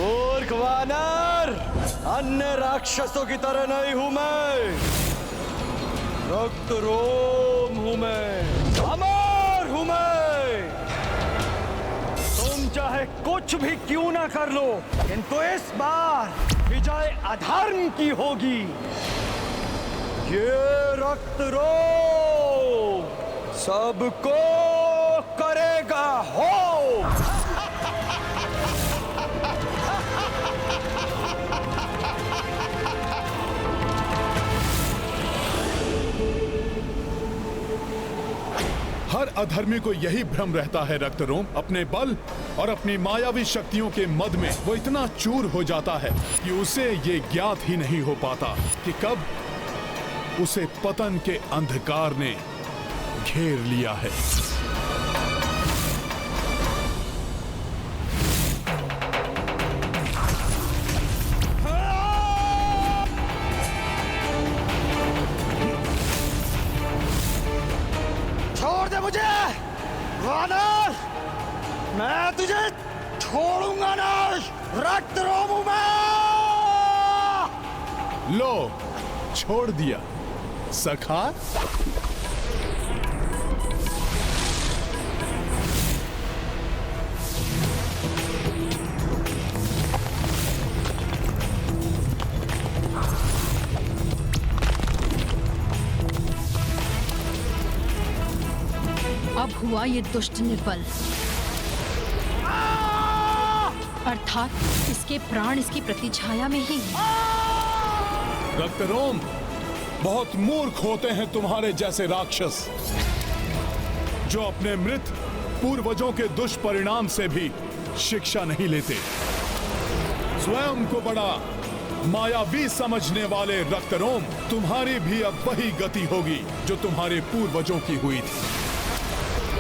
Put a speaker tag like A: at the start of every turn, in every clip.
A: मूर्ख वानर, अन्य राक्षसों की तरह नहीं हूं मैं। रक्त रोम हूं मैं, अमर हूं मैं। तुम चाहे कुछ भी क्यों ना कर लो, किंतु इस बार विजय अधर्म की होगी। ये रक्त रोम सबको करेगा हो।
B: हर अधर्मी को यही भ्रम रहता है रक्तरोम। अपने बल और अपनी मायावी शक्तियों के मद में वो इतना चूर हो जाता है कि उसे ये ज्ञात ही नहीं हो पाता कि कब उसे पतन के अंधकार ने घेर लिया है।
A: छोड़ दे मुझे वानर, मैं तुझे छोड़ूंगा ना। रक्त रोम हूं मैं।
B: लो, छोड़ दिया सखा।
C: अब हुआ ये दुष्ट निर्बल, अर्थात इसके प्राण इसकी प्रतिछाया में ही।
B: रक्तरोम, बहुत मूर्ख होते हैं तुम्हारे जैसे राक्षस जो अपने मृत पूर्वजों के दुष्परिणाम से भी शिक्षा नहीं लेते। स्वयं को बड़ा मायावी समझने वाले रक्तरोम, तुम्हारी भी अब वही गति होगी जो तुम्हारे पूर्वजों की हुई थी।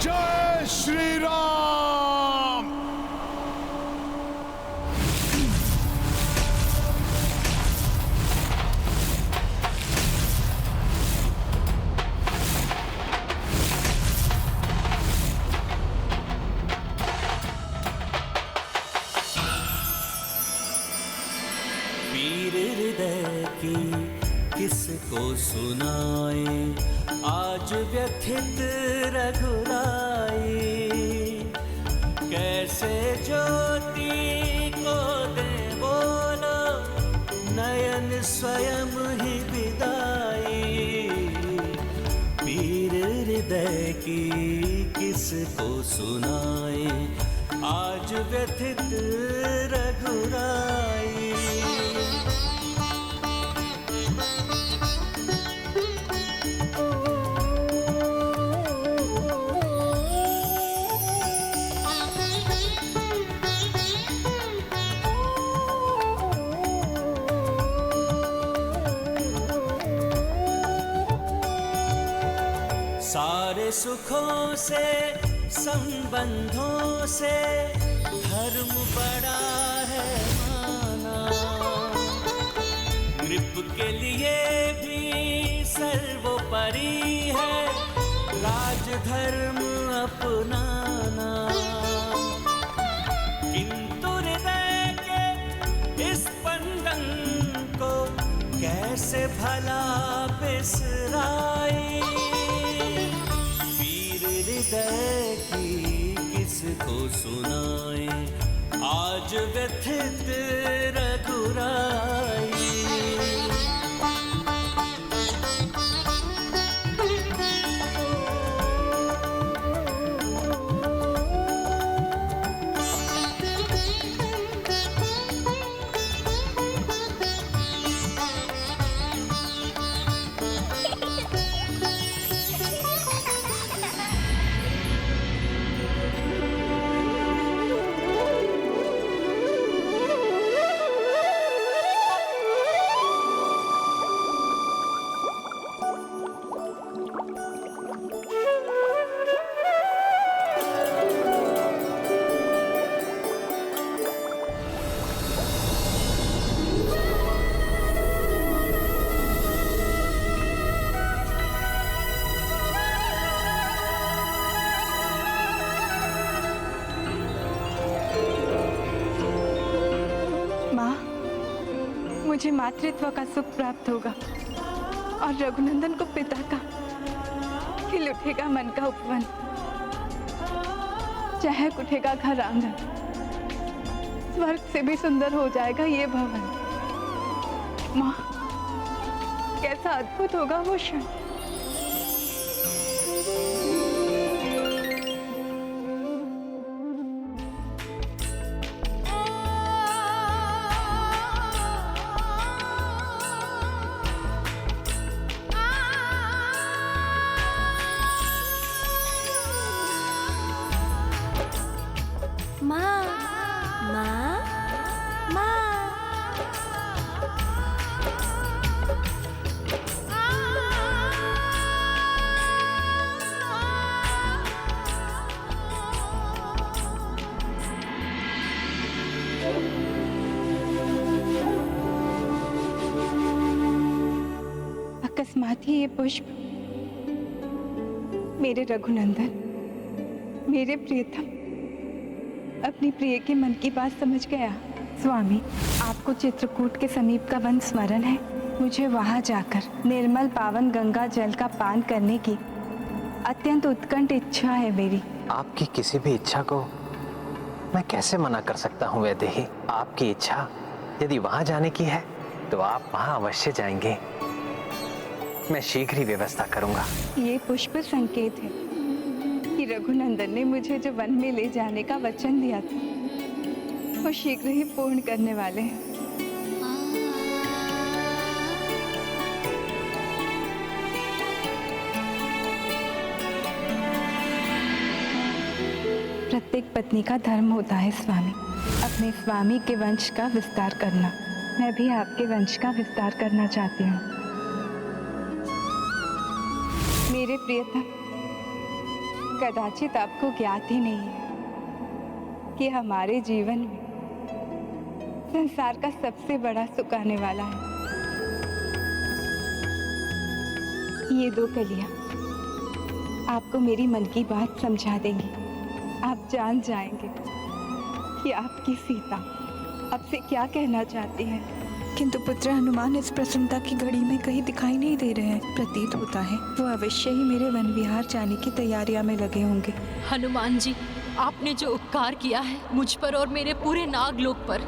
B: जय श्री राम।
D: पीर हृदय की किसको सुनाए, आज व्यथित रघुराई। कैसे ज्योति को दे बोलो, नयन स्वयं ही विदाई। पीर हृदय की किसको सुनाए, आज व्यथित रघुराई। सारे सुखों से संबंधों से धर्म बड़ा है माना। नृप के लिए भी सर्वोपरि है राजधर्म अपनाना। किंतु हृदय के इस स्पंदन को कैसे भला बिसराए। हृदय की किसको सुनाए, आज व्यथित रघुराई।
E: माँ, मुझे मातृत्व का सुख प्राप्त होगा और रघुनंदन को पिता का खिल उठेगा मन का उपवन, चहक उठेगा घर आंगन, स्वर्ग से भी सुंदर हो जाएगा ये भवन। माँ, कैसा अद्भुत होगा वो क्षण।
F: माँ, माँ, माँ।
E: अकस्मात ही ये पुष्प मेरे रघुनंदन, मेरे प्रियतम, अपनी प्रिय के मन की बात समझ गया। स्वामी, आपको चित्रकूट के समीप का वन स्मरण है? मुझे वहां जाकर निर्मल पावन गंगा जल का पान करने की अत्यंत उत्कंठ इच्छा है मेरी।
G: आपकी किसी भी इच्छा को मैं कैसे मना कर सकता हूँ वैदेही? आपकी इच्छा यदि वहां जाने की है तो आप वहां अवश्य जाएंगे। मैं शीघ्र ही व्यवस्था करूंगा।
E: ये पुष्प संकेत है कि रघुनंदन ने मुझे जो वन में ले जाने का वचन दिया था वो शीघ्र ही पूर्ण करने वाले हैं। प्रत्येक पत्नी का धर्म होता है स्वामी, अपने स्वामी के वंश का विस्तार करना। मैं भी आपके वंश का विस्तार करना चाहती हूँ। मेरे प्रियतम, कदाचित आपको ज्ञात ही नहीं है कि हमारे जीवन में संसार का सबसे बड़ा सुख आने वाला है। ये दो कलियां आपको मेरी मन की बात समझा देंगी। आप जान जाएंगे कि आपकी सीता आपसे क्या कहना चाहती है।
H: किंतु पुत्र हनुमान इस प्रसन्नता की घड़ी में कहीं दिखाई नहीं दे रहे हैं। प्रतीत होता है वो अवश्य ही मेरे वन विहार जाने की तैयारियां में लगे होंगे।
C: हनुमान जी, आपने जो उपकार किया है मुझ पर और मेरे पूरे नागलोक पर,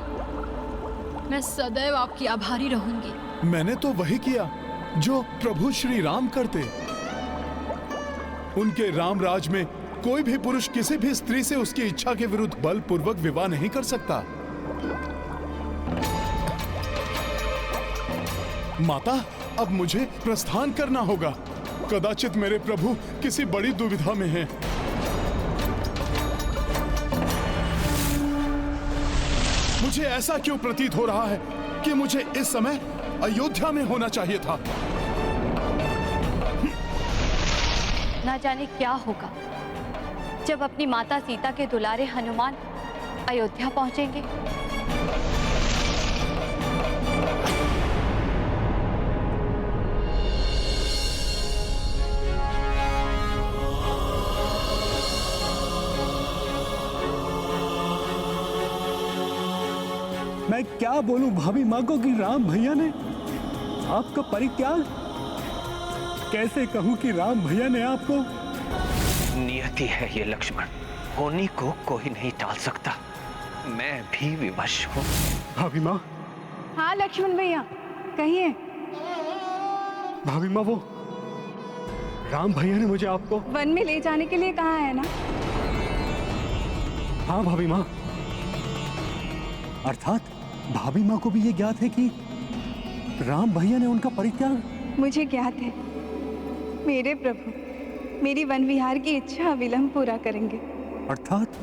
C: मैं सदैव आपकी आभारी रहूंगी।
B: मैंने तो वही किया जो प्रभु श्री राम करते। उनके राम राज में कोई भी पुरुष किसी भी स्त्री से उसकी इच्छा के विरुद्ध बलपूर्वक विवाह नहीं कर सकता। माता, अब मुझे प्रस्थान करना होगा। कदाचित मेरे प्रभु किसी बड़ी दुविधा में हैं। मुझे ऐसा क्यों प्रतीत हो रहा है कि मुझे इस समय अयोध्या में होना चाहिए था।
F: ना जाने क्या होगा जब अपनी माता सीता के दुलारे हनुमान अयोध्या पहुंचेंगे।
I: मैं क्या बोलूं भाभी माँ को कि राम भैया ने आपका परित्याग, कैसे कहूं कि राम भैया ने आपको।
G: नियति है ये लक्ष्मण, होनी को कोई नहीं टाल सकता। मैं भी विवश हूँ।
I: भाभी माँ।
E: हाँ लक्ष्मण भैया, कहिए।
I: भाभी माँ, वो राम भैया ने मुझे आपको
E: वन में ले जाने के लिए कहा है ना?
I: हाँ भाभी माँ, अर्थात भाभी माँ को भी ये ज्ञात है कि राम भैया ने उनका परित्याग।
E: मुझे ज्ञात है मेरे प्रभु मेरी वन विहार की इच्छा विलंब पूरा करेंगे।
I: अर्थात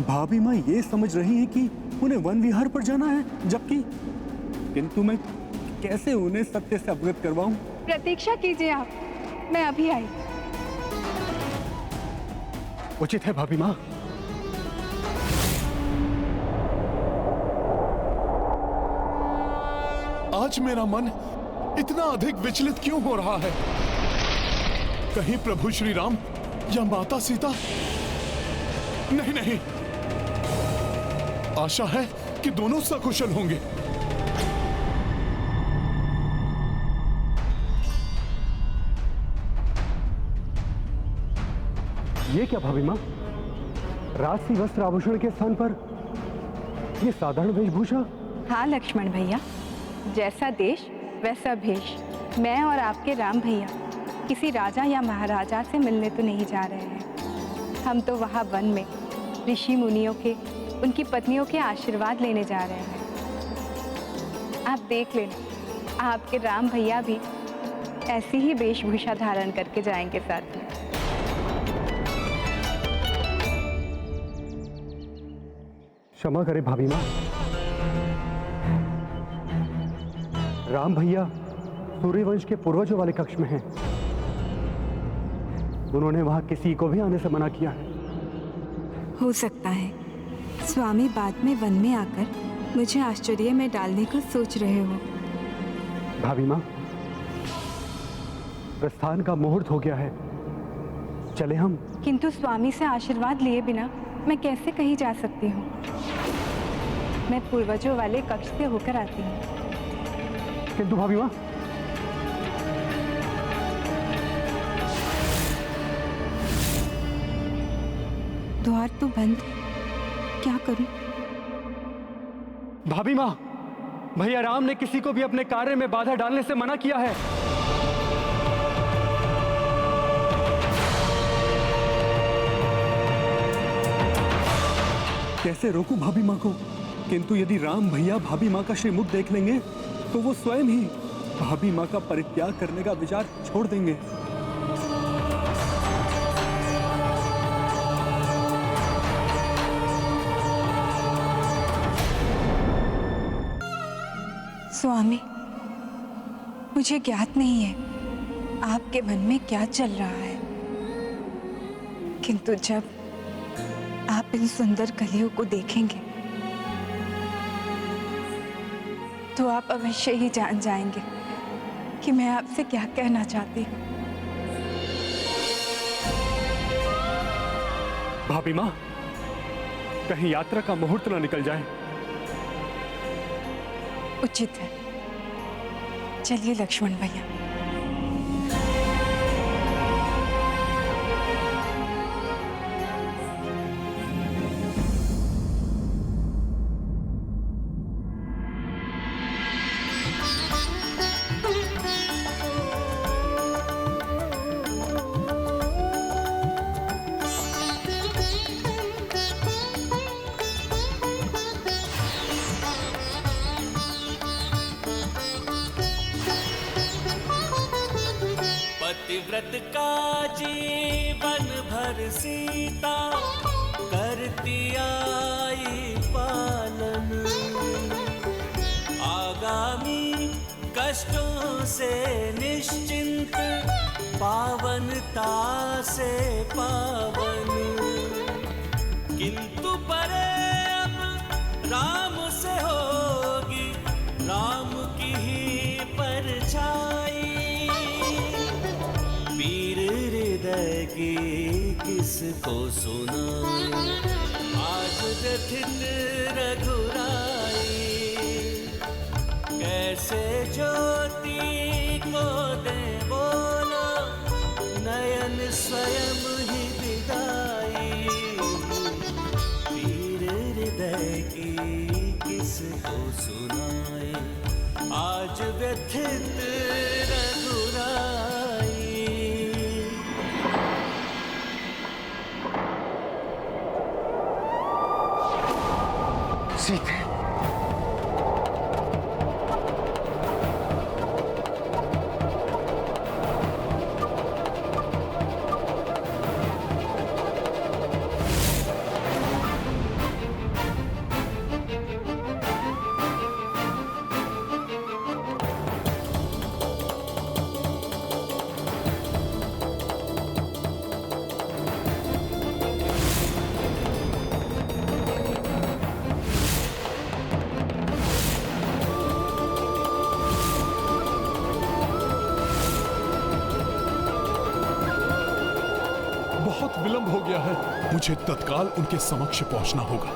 I: भाभी माँ ये समझ रही हैं कि उन्हें वन विहार पर जाना है, जबकि किंतु मैं कैसे उन्हें सत्य से अवगत करवाऊं?
E: प्रतीक्षा कीजिए आप, मैं अभी आई।
I: उचित है भाभी माँ।
B: आज मेरा मन इतना अधिक विचलित क्यों हो रहा है? कहीं प्रभु श्री राम या माता सीता? नहीं नहीं, आशा है कि दोनों सकुशल होंगे।
I: ये क्या भाभी माँ, राजसी वस्त्र आभूषण के स्थान पर ये साधारण वेशभूषा?
E: हाँ लक्ष्मण भैया, जैसा देश वैसा भेष। मैं और आपके राम भैया किसी राजा या महाराजा से मिलने तो नहीं जा रहे हैं। हम तो वहाँ वन में ऋषि मुनियों के, उनकी पत्नियों के आशीर्वाद लेने जा रहे हैं। आप देख लेना, आपके राम भैया भी ऐसी ही वेशभूषा धारण करके जाएंगे साथ में।
I: क्षमा करे भाभी माँ, राम भैया सूर्यवंश के पूर्वजों वाले कक्ष में हैं। उन्होंने वहां किसी को भी आने से मना किया है।
H: हो सकता है स्वामी बाद में वन में आकर मुझे आश्चर्य में डालने को सोच रहे हो।
I: भाभी माँ, प्रस्थान का मुहूर्त हो गया है, चले हम।
E: किंतु स्वामी से आशीर्वाद लिए बिना मैं कैसे कहीं जा सकती हूँ? मैं पूर्वजों वाले कक्ष से होकर आती हूँ।
I: किंतु भाभी माँ,
H: द्वार तो बंद, क्या करूं?
I: भाभी माँ, भैया राम ने किसी को भी अपने कार्य में बाधा डालने से मना किया है। कैसे रोकूं भाभी माँ को? किंतु यदि राम भैया भाभी माँ का श्रीमुख देख लेंगे तो वो स्वयं ही भाभी माँ का परित्याग करने का विचार छोड़ देंगे।
H: स्वामी, मुझे ज्ञात नहीं है आपके मन में क्या चल रहा है, किंतु जब आप इन सुंदर कलियों को देखेंगे तो आप अवश्य ही जान जाएंगे कि मैं आपसे क्या कहना चाहती हूँ।
I: भाभी माँ, कहीं यात्रा का मुहूर्त ना निकल जाए।
H: उचित है, चलिए लक्ष्मण भैया।
D: पतिव्रत का जीवन भर सीता करती आई पालन, आगामी कष्टों से निश्चिंत, पावनता से पावन। किंतु परे अब राम से होगी राम की ही परछाई, वीर हृदय की किसको सुनाए, आज व्यथित रघुराई। कैसे ज्योति को दे बोलो, नयन स्वयं ही विदाई, वीर हृदय की किसको सुनाए, आज व्यथित रघुराई।
G: सीते,
B: बहुत विलंब हो गया है, मुझे तत्काल उनके समक्ष पहुंचना होगा।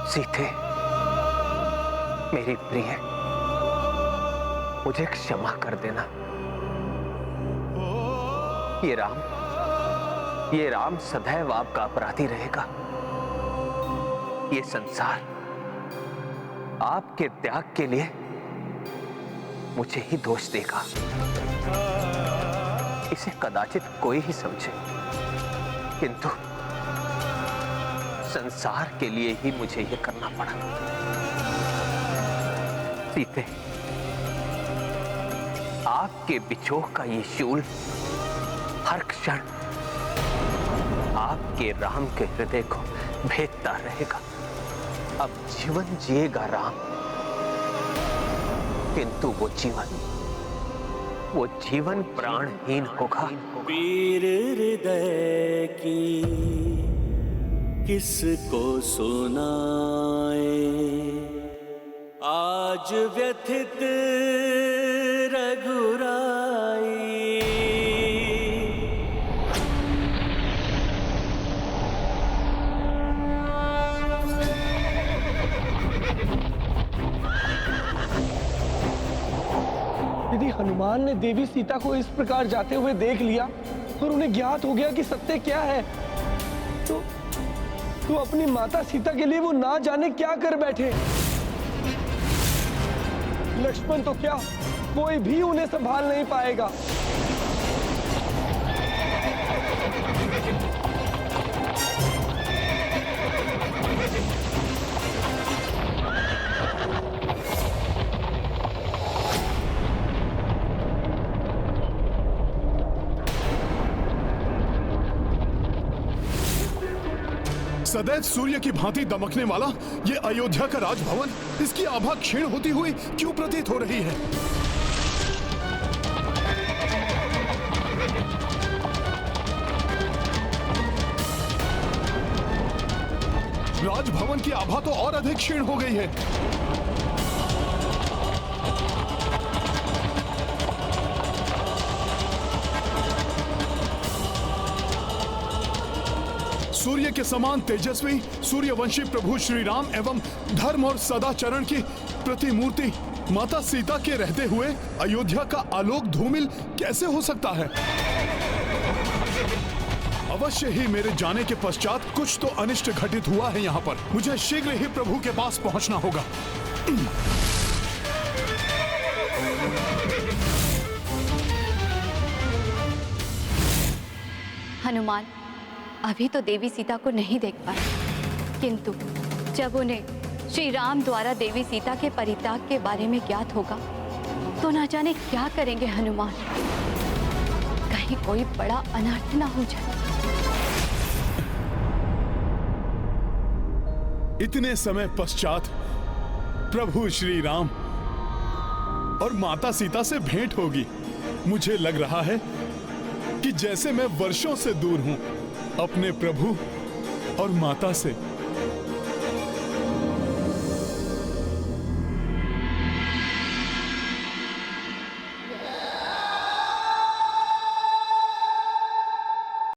G: सीते, मेरी प्रिय, मुझे क्षमा कर देना। ये राम सदैव आपका अपराधी रहेगा। ये संसार आपके त्याग के लिए मुझे ही दोष देगा। इसे कदाचित कोई ही समझे, किंतु संसार के लिए ही मुझे यह करना पड़ा। सीते, आपके बिछोह का ये शूल हर क्षण आपके राम के हृदय को भेदता रहेगा। अब जीवन जिएगा राम, किंतु वो जीवन प्राणहीन होगा।
D: पीर हृदय की किसको सुनाए, आज व्यथित रघुराई।
J: यदि हनुमान ने देवी सीता को इस प्रकार जाते हुए देख लिया और उन्हें ज्ञात हो गया कि सत्य क्या है, तो अपनी माता सीता के लिए वो ना जाने क्या कर बैठे। लक्ष्मण तो क्या, कोई भी उन्हें संभाल नहीं पाएगा।
B: सदैव सूर्य की भांति दमकने वाला ये अयोध्या का राजभवन, इसकी आभा क्षीण होती हुई क्यों प्रतीत हो रही है? राजभवन की आभा तो और अधिक क्षीण हो गई है। सूर्य के समान तेजस्वी सूर्यवंशी प्रभु श्री राम एवं धर्म और सदाचरण की प्रतिमूर्ति माता सीता के रहते हुए अयोध्या का आलोक धूमिल कैसे हो सकता है? अवश्य ही मेरे जाने के पश्चात कुछ तो अनिष्ट घटित हुआ है यहाँ पर। मुझे शीघ्र ही प्रभु के पास पहुंचना होगा।
F: हनुमान अभी तो देवी सीता को नहीं देख पाए, किंतु जब उन्हें श्री राम द्वारा देवी सीता के परित्याग के बारे में ज्ञात होगा तो ना जाने क्या करेंगे हनुमान। कहीं कोई बड़ा अनर्थ ना हो जाए।
B: इतने समय पश्चात प्रभु श्री राम और माता सीता से भेंट होगी। मुझे लग रहा है कि जैसे मैं वर्षों से दूर हूं अपने प्रभु और माता से।